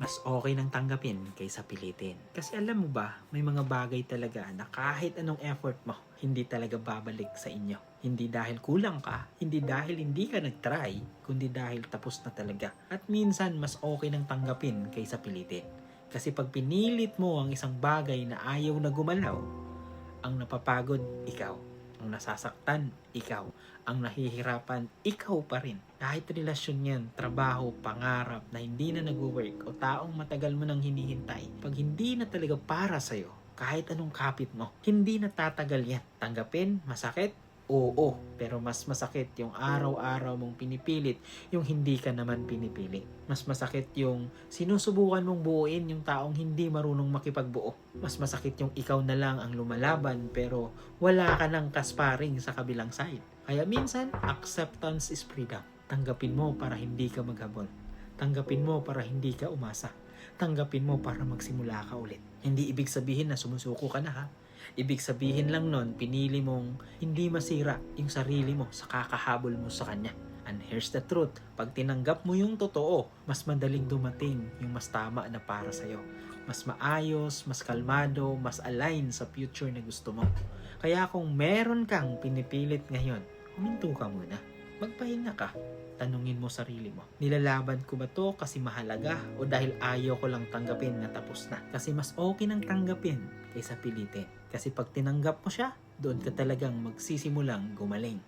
mas okay nang tanggapin kaysa pilitin. Kasi alam mo ba, may mga bagay talaga na kahit anong effort mo, hindi talaga babalik sa inyo. Hindi dahil kulang ka, hindi dahil hindi ka nag-try, kundi dahil tapos na talaga. At minsan, mas okay nang tanggapin kaysa pilitin. Kasi pag pinilit mo ang isang bagay na ayaw na gumalaw, ang napapagod, ikaw. Ang nasasaktan, ikaw. Ang nahihirapan, ikaw pa rin. Kahit relasyon yan, trabaho, pangarap na hindi na nag-work o taong matagal mo nang hinihintay, pag hindi na talaga para sa'yo, kahit anong kapit mo, hindi na tatagal yan. Tanggapin, masakit, oo. Pero mas masakit yung araw-araw mong pinipilit, yung hindi ka naman pinipili. Mas masakit yung sinusubukan mong buuin yung taong hindi marunong makipagbuo. Mas masakit yung ikaw na lang ang lumalaban pero wala ka ng kasparing sa kabilang side. Kaya minsan, acceptance is freedom. Tanggapin mo para hindi ka maghabol. Tanggapin mo para hindi ka umasa. Tanggapin mo para magsimula ka ulit. Hindi ibig sabihin na sumusuko ka na ha. Ibig sabihin lang nun, pinili mong hindi masira yung sarili mo sa kakahabol mo sa kanya. And here's the truth, pag tinanggap mo yung totoo, mas madaling dumating yung mas tama na para sa'yo. Mas maayos, mas kalmado, mas align sa future na gusto mo. Kaya kung meron kang pinipilit ngayon, huminto ka muna. Magpahinga ka. Tanungin mo sarili mo, nilalaban ko ba to kasi mahalaga o dahil ayaw ko lang tanggapin na tapos na? Kasi mas okay nang tanggapin kaysa pilitin. Kasi pag tinanggap mo siya, doon ka talagang magsisimulang gumaling.